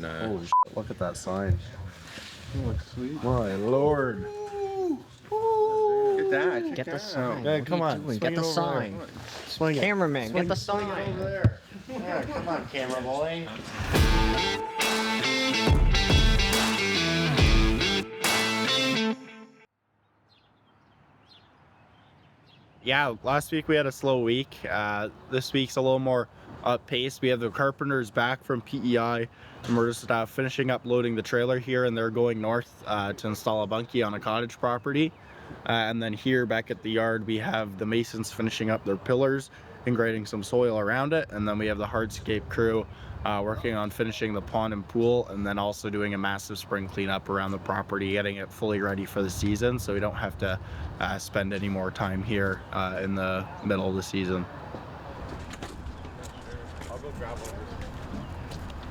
and Holy shit, look at that sign. It looks sweet. My lord. look at that. Get the sign. Yeah, What come are you on, doing? swing Get it the over sign. there. Swing it. Cameraman, get the Swing it sign. over there. Yeah, come on, camera boy. Yeah, last week we had a slow week. This week's a little more paced. We have the carpenters back from PEI, and we're just finishing up loading the trailer here, and they're going north to install a bunkie on a cottage property. And then here back at the yard we have the masons finishing up their pillars and grading some soil around it, and then we have the hardscape crew working on finishing the pond and pool, and then also doing a massive spring cleanup around the property, getting it fully ready for the season so we don't have to spend any more time here in the middle of the season. I'll go grab one.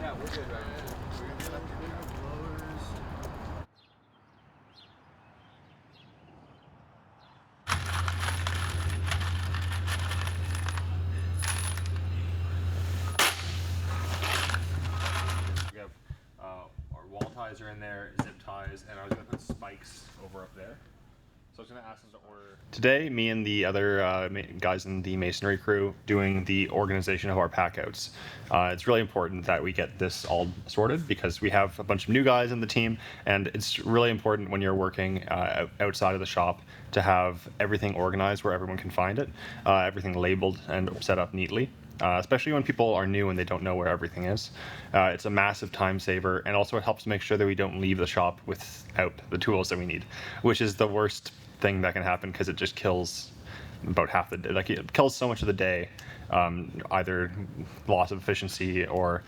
Yeah, we're good right now. We have our wall ties are in there, zip ties, and I was gonna put spikes over up there. So I was gonna ask them to order. Today, me and the other guys in the masonry crew doing the organization of our packouts. It's really important that we get this all sorted because we have a bunch of new guys in the team, and it's really important when you're working outside of the shop to have everything organized where everyone can find it, everything labeled and set up neatly. Especially when people are new and they don't know where everything is. It's a massive time saver, and also it helps make sure that we don't leave the shop without the tools that we need, which is the worst thing that can happen because it just kills about half the day. Like, it kills so much of the day, either loss of efficiency or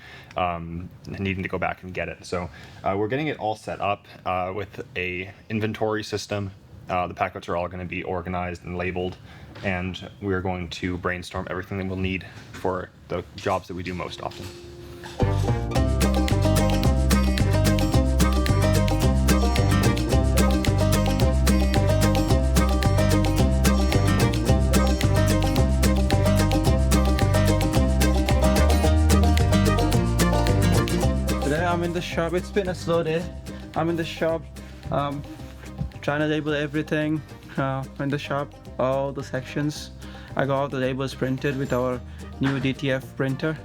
needing to go back and get it. So we're getting it all set up with a inventory system. The packouts are all going to be organized and labeled, and we're going to brainstorm everything that we'll need for the jobs that we do most often. Today I'm in the shop. It's been a slow day. I'm in the shop trying to label everything in the shop, all the sections. I got all the labels printed with our new DTF printer,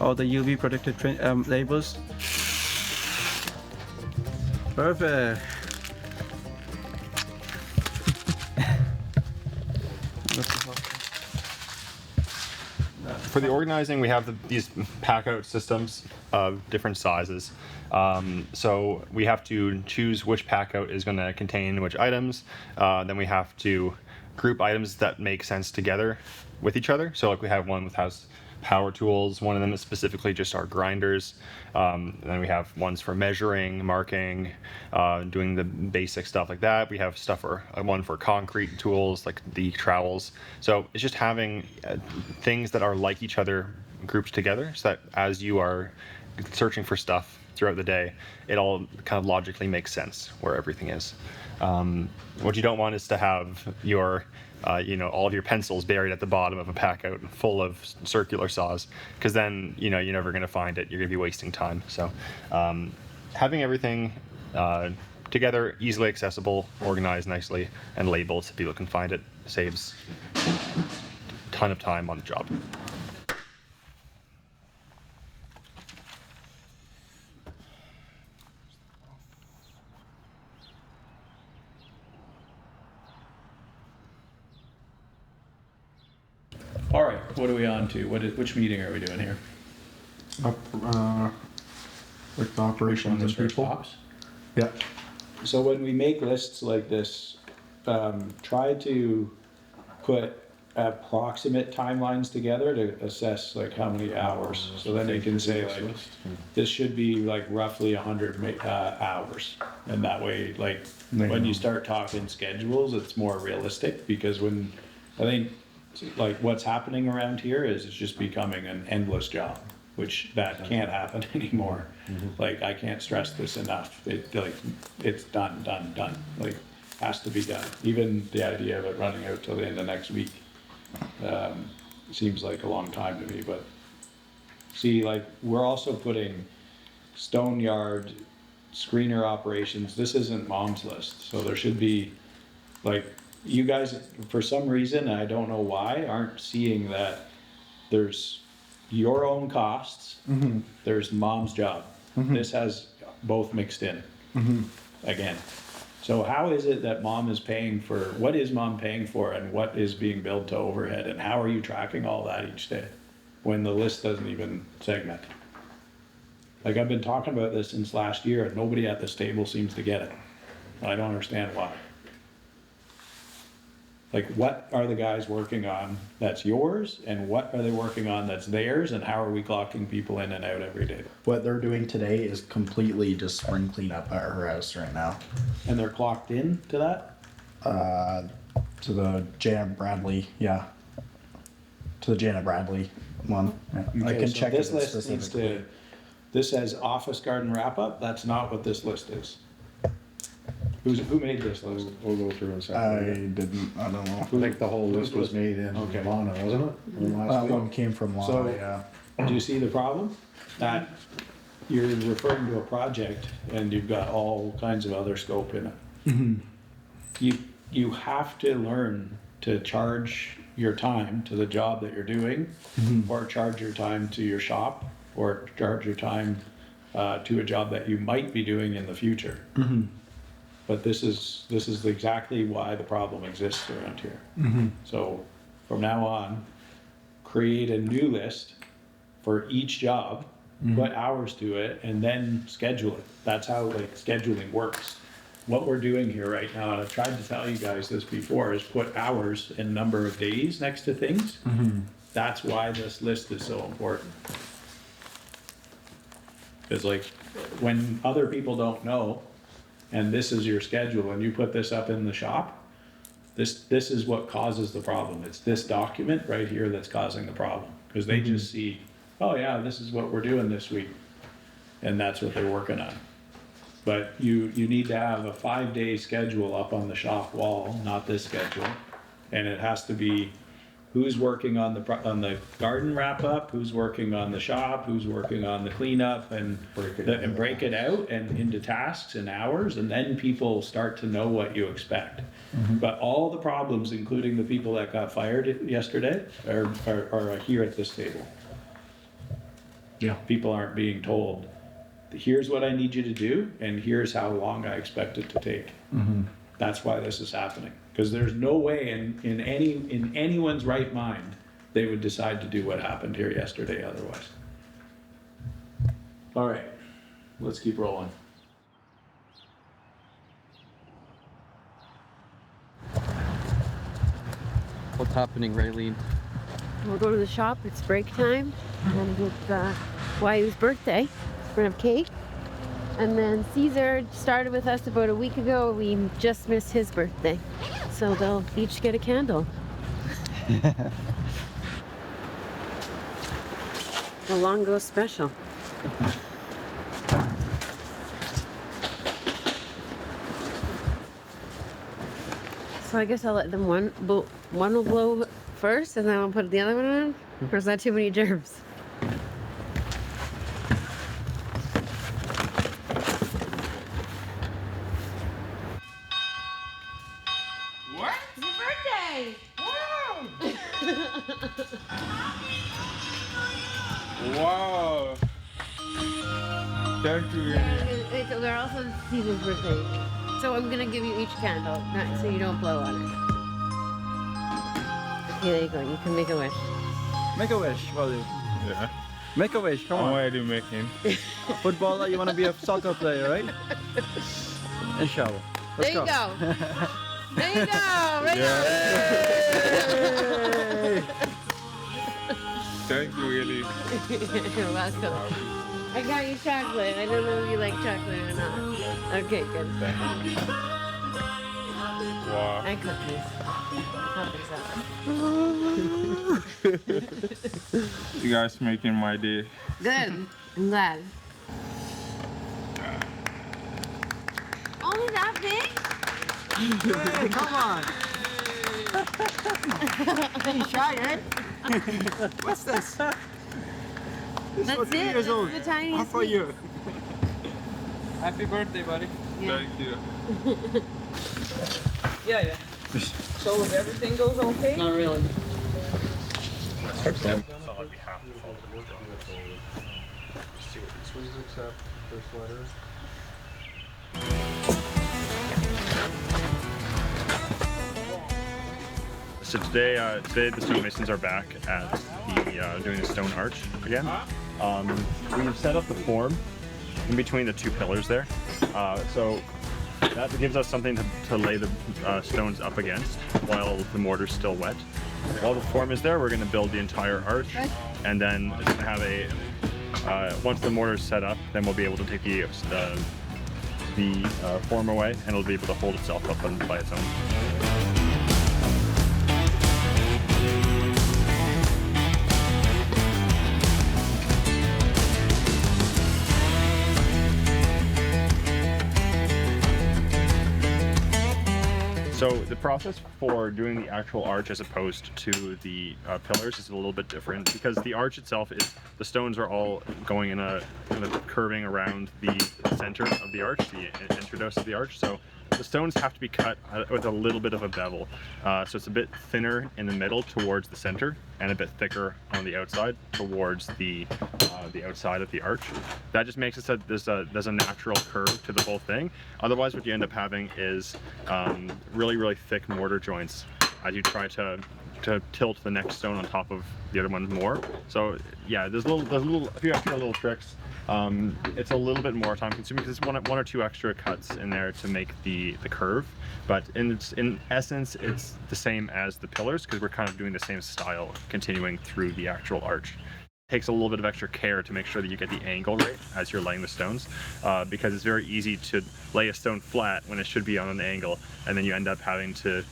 all the UV protected labels. Perfect. For the organizing, we have these pack-out systems of different sizes. So we have to choose which pack-out is going to contain which items. Then we have to group items that make sense together with each other. So like we have one with has power tools. One of them is specifically just our grinders. Then we have ones for measuring, marking, doing the basic stuff like that. We have stuff for one for concrete tools like the trowels. So it's just having things that are like each other grouped together, so that as you are searching for stuff throughout the day, it all kind of logically makes sense where everything is. What you don't want is to have your all of your pencils buried at the bottom of a pack-out full of circular saws, because then you're never going to find it. You're going to be wasting time. So having everything together, easily accessible, organized nicely, and labeled so people can find it saves a ton of time on the job. All right, what are we on to? Which meeting are we doing here? With the operations and people. Ops? Yeah. So when we make lists like this, try to put approximate timelines together to assess like how many hours. So then they can say like, this should be like roughly 100 hours. And that way, like when you start talking schedules, it's more realistic, because when I think like what's happening around here is it's just becoming an endless job, which that can't happen anymore. Like, I can't stress this enough. It's done. Like, has to be done. Even the idea of it running out till the end of next week seems like a long time to me. But see, like, we're also putting stone yard, screener operations. This isn't Mom's list, so there should be, like, you guys, for some reason, and I don't know why, aren't seeing that there's your own costs, there's Mom's job. This has both mixed in, again. So how is it that Mom is paying for, what is Mom paying for, and what is being billed to overhead, and how are you tracking all that each day when the list doesn't even segment? Like, I've been talking about this since last year, and nobody at this table seems to get it. I don't understand why. Like, what are the guys working on that's yours, and what are they working on that's theirs, and how are we clocking people in and out every day? What they're doing today is completely just spring cleanup at her house right now. And they're clocked in to that? To the Janet Bradley, yeah. To the Janet Bradley one. Yeah. I Okay, can so check this it list needs specifically. to, this says office garden wrap-up, that's not what this list is. Who made this list? We'll go through in a I second. didn't, I don't know. I think the whole list was made in Okay. Lana, wasn't it? From last That week? one came from Lana, So- yeah. Do you see the problem? That you're referring to a project and you've got all kinds of other scope in it. You have to learn to charge your time to the job that you're doing, or charge your time to your shop, or charge your time to a job that you might be doing in the future. But this is exactly why the problem exists around here. So from now on, create a new list for each job, put hours to it, and then schedule it. That's how, like, scheduling works. What we're doing here right now, and I've tried to tell you guys this before, is put hours and number of days next to things. That's why this list is so important. Because, like, when other people don't know, and this is your schedule, and you put this up in the shop, this is what causes the problem. It's this document right here that's causing the problem. Because they just see, oh yeah, this is what we're doing this week. And that's what they're working on. But you need to have a 5-day schedule up on the shop wall, not this schedule. And it has to be who's working on the garden wrap up, who's working on the shop, who's working on the cleanup, and break it out and into tasks and hours, and then people start to know what you expect. But all the problems, including the people that got fired yesterday, are here at this table. Yeah. People aren't being told, here's what I need you to do, and here's how long I expect it to take. That's why this is happening. Because there's no way in anyone's right mind they would decide to do what happened here yesterday otherwise. All right, let's keep rolling. What's happening, Raylene? We'll go to the shop. It's break time, and it's Wayu's birthday. We're gonna have cake. And then Caesar started with us about a week ago. We just missed his birthday, so they'll each get a candle. The Longo special. So I guess I'll let them one will blow first, and then I'll put the other one on. Or is that too many germs? What? It's your birthday! Wow. Thank you. Wait, so they're also Caesar's birthday. So I'm gonna give you each candle, not so you don't blow on it. Okay, there you go. You can make a wish. Make a wish, Wally. Yeah. Make a wish, come on. What are you making? Footballer, you want to be a soccer player, right? Inshallah. Let's There you go. There you go. Right Thank you, really. You're welcome. I got you chocolate. I don't know if you like chocolate or not. Okay, good. Wow. And cookies. You guys making my day. Good. I'm glad. Only that big? Hey, come on. You shy, eh? What's this? That's it. That's the tiniest. you. Happy birthday, buddy. Thank you. Yeah. So if everything goes okay? Not really. So today the stonemasons are back at the doing the stone arch again. We've set up the form in between the two pillars there, so that gives us something to lay the stones up against while the mortar's still wet. While the form is there, we're going to build the entire arch, and then it's going to have a once the mortar's set up, then we'll be able to take the form away, and it'll be able to hold itself up by its own. So the process for doing the actual arch as opposed to the pillars is a little bit different, because the arch itself is, the stones are all going in a kind of curving around the center of the arch, the introduce of the arch. So the stones have to be cut with a little bit of a bevel. So it's a bit thinner in the middle towards the center and a bit thicker on the outside towards the outside of the arch. That just makes it so there's a natural curve to the whole thing. Otherwise, what you end up having is really thick mortar joints as you try to tilt the next stone on top of the other one more. So yeah, there's a few extra little tricks. It's a little bit more time consuming because it's one or two extra cuts in there to make the curve, but in essence it's the same as the pillars, because we're kind of doing the same style continuing through the actual arch. It takes a little bit of extra care to make sure that you get the angle right as you're laying the stones, because it's very easy to lay a stone flat when it should be on an angle, and then you end up having to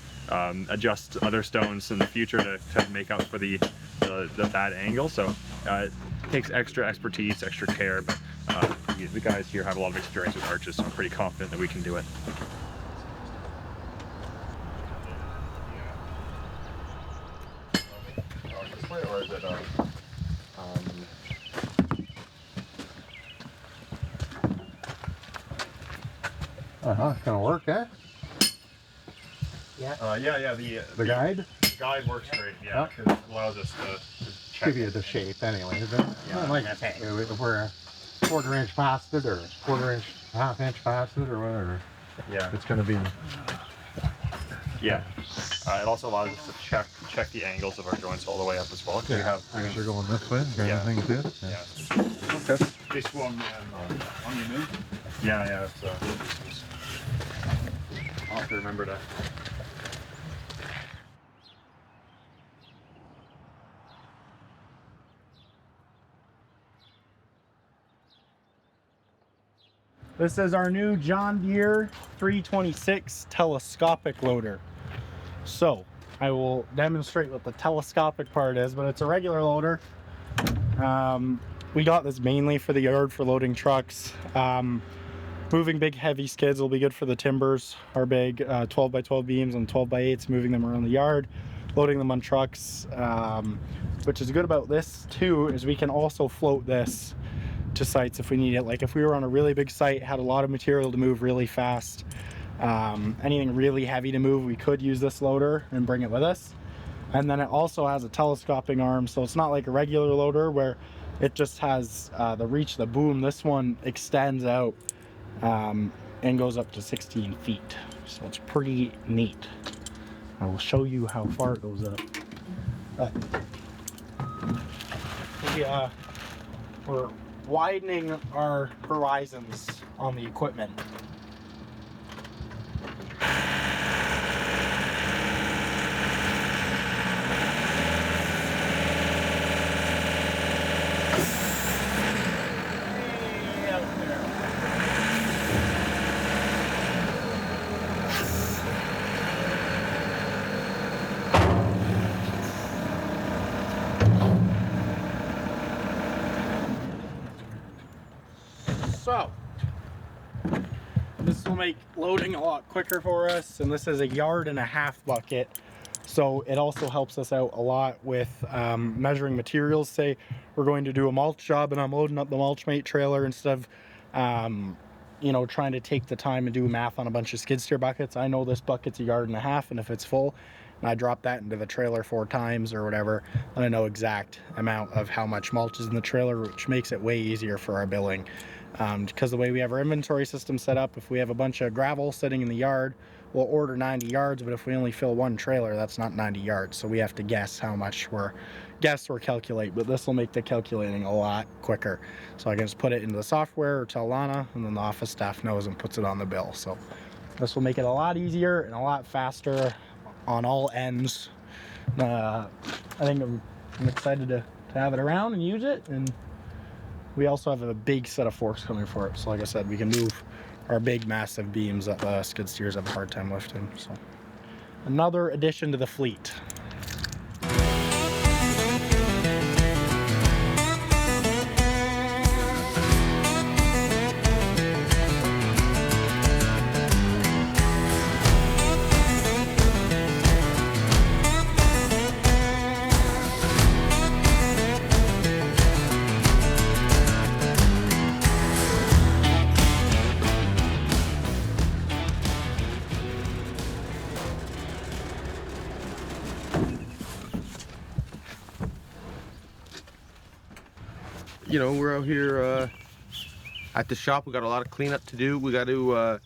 adjust other stones in the future to make up for the bad angle. So it takes extra expertise, extra care, but the guys here have a lot of experience with arches, so I'm pretty confident that we can do it. Or is it It's gonna work, eh? yeah, The guide? the guide works great, yeah, because it allows us to check. Give you the shape anyway. Like I say, if we're a quarter-inch past it or quarter-inch, half-inch past it or whatever, Yeah, it's gonna be. yeah. It also allows us to check the angles of our joints all the way up as well. 'Cause we have, Things are going this way. Yeah. Everything's good. yeah, Okay. This one on your knee. yeah. It's, I'll have to remember to. This is our new John Deere 326 telescopic loader. So I will demonstrate what the telescopic part is, but it's a regular loader. We got this mainly for the yard for loading trucks. Moving big heavy skids will be good for the timbers, our big 12 by 12 beams and 12 by 8s, moving them around the yard, loading them on trucks. Which is good about this too, is we can also float this to sites if we need it. Like if we were on a really big site, had a lot of material to move really fast, anything really heavy to move, we could use this loader and bring it with us. And then it also has a telescoping arm, so it's not like a regular loader where it just has the reach, the boom. This one extends out and goes up to 16 feet, so it's pretty neat. I will show you how far it goes up. We're widening our horizons on the equipment. So this will make loading a lot quicker for us, and this is 1.5 yard bucket, so it also helps us out a lot with measuring materials. Say we're going to do a mulch job and I'm loading up the mulch mate trailer, instead of you know, trying to take the time and do math on a bunch of skid steer buckets. I know this bucket's 1.5 yards, and if it's full and I drop that into the trailer 4 times or whatever, then I know exact amount of how much mulch is in the trailer, which makes it way easier for our billing. Because the way we have our inventory system set up, if we have a bunch of gravel sitting in the yard, we'll order 90 yards, but if we only fill 1 trailer, that's not 90 yards. So we have to guess how much we're calculate, but this will make the calculating a lot quicker. So I can just put it into the software or tell Lana, and then the office staff knows and puts it on the bill. So this will make it a lot easier and a lot faster on all ends. I think I'm excited to have it around and use it, and we also have a big set of forks coming for it. So like I said, we can move our big massive beams that the skid steers have a hard time lifting. So another addition to the fleet. You know, we're out here at the shop. We got a lot of cleanup to do. We got to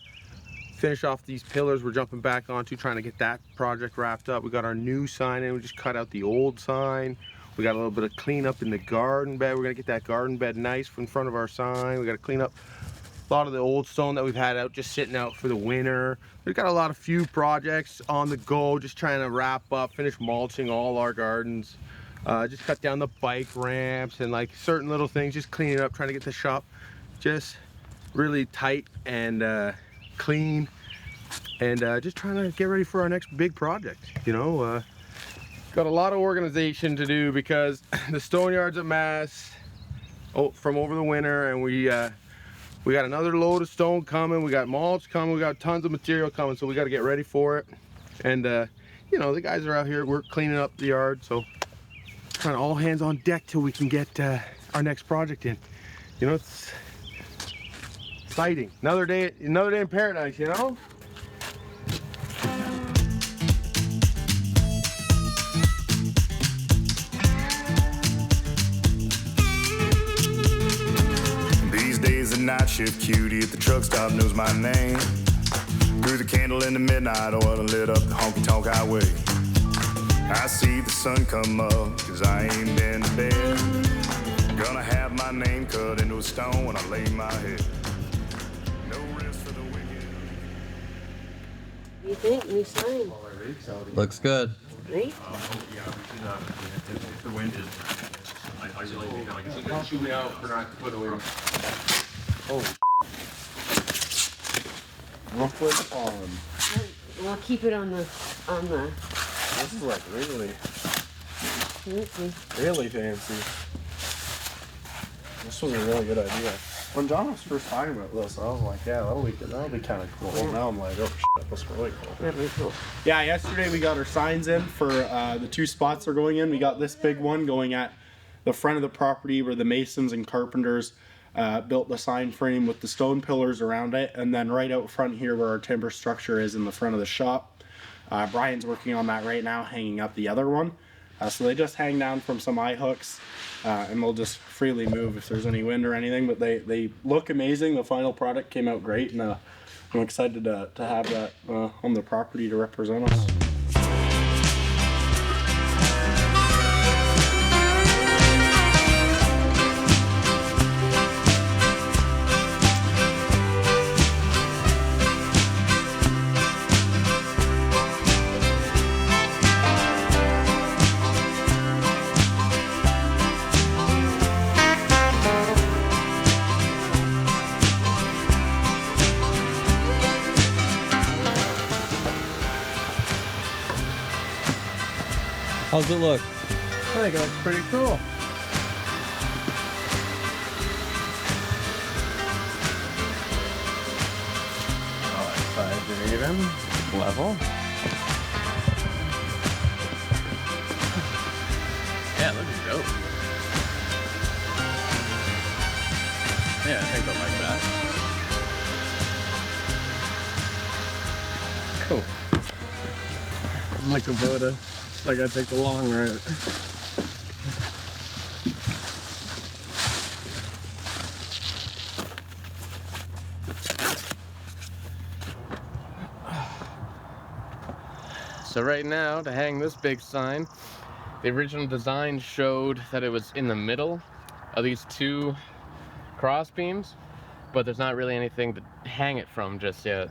finish off these pillars we're jumping back onto, trying to get that project wrapped up. We got our new sign in. We just cut out the old sign. We got a little bit of cleanup in the garden bed. We're gonna get that garden bed nice in front of our sign. We got to clean up a lot of the old stone that we've had out, just sitting out for the winter. We've got a few projects on the go, just trying to wrap up, finish mulching all our gardens. Just cut down the bike ramps and like certain little things, just cleaning up, trying to get the shop just really tight and clean, and just trying to get ready for our next big project. You know, got a lot of organization to do because the stone yard's a mess from over the winter, and we got another load of stone coming, we got mulch coming, we got tons of material coming, so we got to get ready for it. And you know, the guys are out here, we're cleaning up the yard, so kind of all hands on deck till we can get our next project in. You know, it's exciting. Another day in paradise, you know? These days a night shift cutie at the truck stop knows my name. Threw the candle in the midnight oil and lit up the honky-tonk highway. I see the sun come up, cause I ain't been to bed. Gonna have my name cut into a stone when I lay my head. No rest for the wicked. What do you think? New sign? Looks good. Right? If the wind is, Don't shoot me out for not putting away. Rough on. We'll keep it on the. This is like really fancy. This was a really good idea. When John was first talking about this, I was like, yeah, that'll be kind of cool. Now I'm like, oh shit, that's really cool. That'd be cool. Yeah, yesterday we got our signs in for the 2 spots they're going in. We got this big one going at the front of the property where the masons and carpenters built the sign frame with the stone pillars around it, and then right out front here where our timber structure is in the front of the shop. Brian's working on that right now, hanging up the other one. So they just hang down from some eye hooks, and they'll just freely move if there's any wind or anything. But they look amazing. The final product came out great, and I'm excited to have that on the property to represent us. How's it look? I think it looks pretty cool. Sides are even, level. Yeah, it looks dope. Yeah, I think I like that. I'm like a Buddha. Like I take the long route. So right now, to hang this big sign, the original design showed that it was in the middle of these two cross beams, but there's not really anything to hang it from just yet.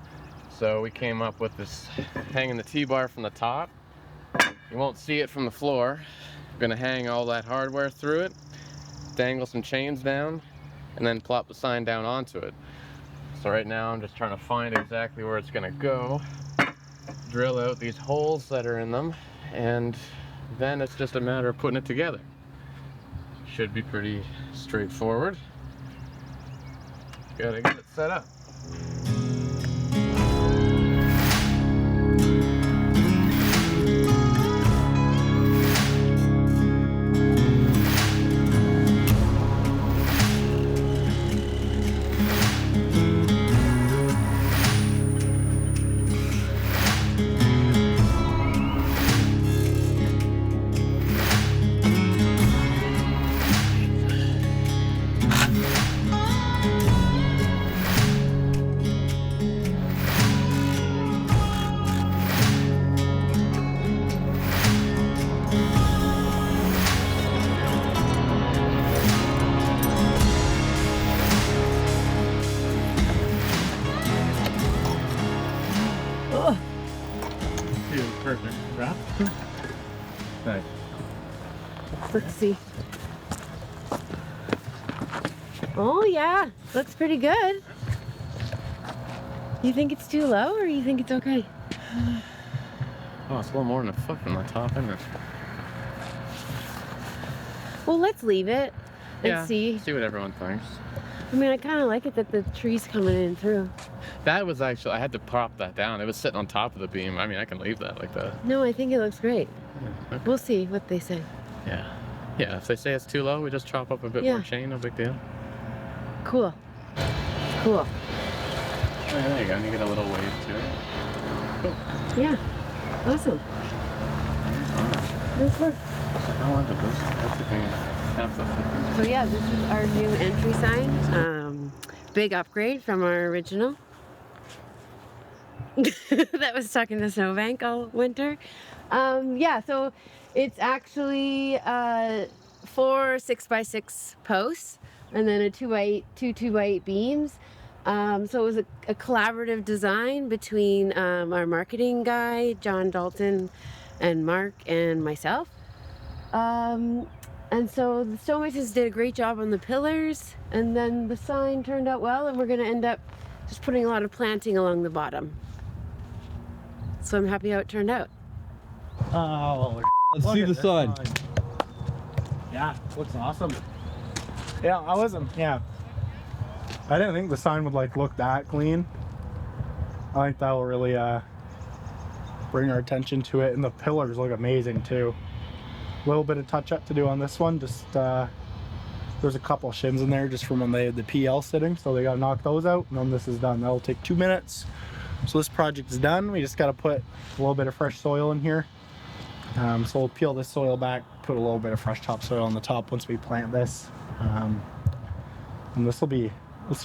So we came up with this hanging the T-bar from the top. You won't see it from the floor. I'm gonna hang all that hardware through it, dangle some chains down, and then plop the sign down onto it. So right now I'm just trying to find exactly where it's gonna go, drill out these holes that are in them, and then it's just a matter of putting it together. Should be pretty straightforward. Gotta get it set up. Perfect. Right? Nice. Let's see. Oh yeah, looks pretty good. You think it's too low or you think it's okay? Oh, it's a little more than a foot from the top, isn't it? Well, let's leave it and see. See what everyone thinks. I mean, I kind of like it that the tree's coming in through. That was actually, I had to prop that down. It was sitting on top of the beam. I mean, I can leave that like that. No, I think it looks great. Yeah. Okay. We'll see what they say. Yeah. Yeah, if they say it's too low, we just chop up a bit more chain, no big deal. Cool. Cool. Oh, yeah, there you go, and you get a little wave to it. Cool. Yeah. Awesome. Nice work. How long did this? That took me half the thickness. So yeah, this is our new entry sign. Big upgrade from our original. That was stuck in the snowbank all winter. Yeah, so it's actually 4 6x6 posts and then a 2x8, two 2x8 beams. So it was a collaborative design between our marketing guy, John Dalton, and Mark and myself. And so the stonemasons did a great job on the pillars, and then the sign turned out well, and we're gonna end up just putting a lot of planting along the bottom. So I'm happy how it turned out. Oh, let's see the sign. Yeah, looks awesome. Yeah, I wasn't. Yeah, I didn't think the sign would like look that clean. I think that will really bring our attention to it, and the pillars look amazing too. A little bit of touch up to do on this one. Just there's a couple shims in there just from when they had the PL sitting, so they got to knock those out, and then this is done. That'll take 2 minutes. So this project is done. We just got to put a little bit of fresh soil in here. So we'll peel this soil back, put a little bit of fresh topsoil on the top once we plant this, and this will be a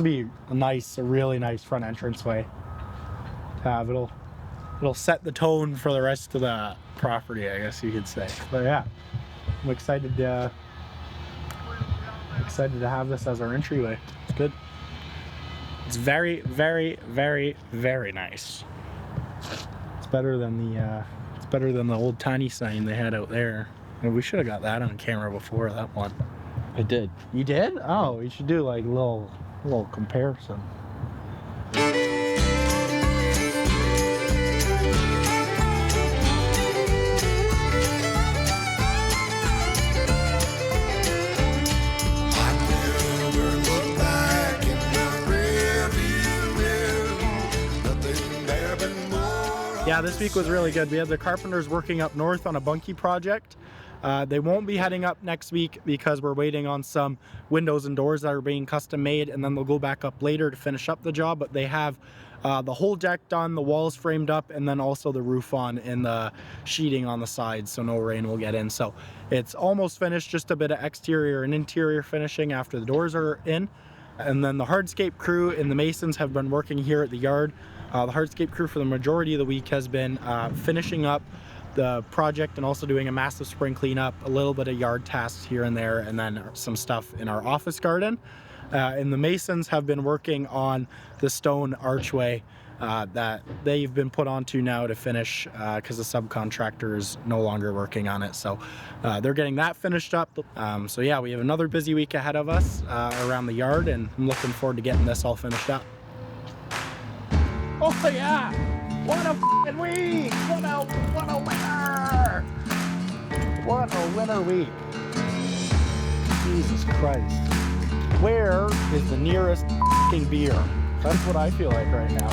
really nice front entranceway to have. It'll set the tone for the rest of the property, I guess you could say. But yeah, I'm excited to have this as our entryway. It's good. It's very, very, very, very nice. It's better than the old tiny sign they had out there. And we should have got that on camera before that one. I did. You did? Oh, we should do like a little comparison. Yeah, this week was really good. We had the carpenters working up north on a bunkie project. They won't be heading up next week because we're waiting on some windows and doors that are being custom made, and then they'll go back up later to finish up the job. But they have the whole deck done, the walls framed up, and then also the roof on and the sheeting on the sides so no rain will get in. So it's almost finished, just a bit of exterior and interior finishing after the doors are in. And then the hardscape crew and the masons have been working here at the yard. The hardscape crew for the majority of the week has been finishing up the project and also doing a massive spring cleanup, a little bit of yard tasks here and there, and then some stuff in our office garden. And the masons have been working on the stone archway that they've been put onto now to finish because the subcontractor is no longer working on it. So they're getting that finished up. So yeah, we have another busy week ahead of us around the yard, and I'm looking forward to getting this all finished up. Oh yeah! What a f***ing week! What a winner! What a winner week! Jesus Christ. Where is the nearest f***ing beer? That's what I feel like right now.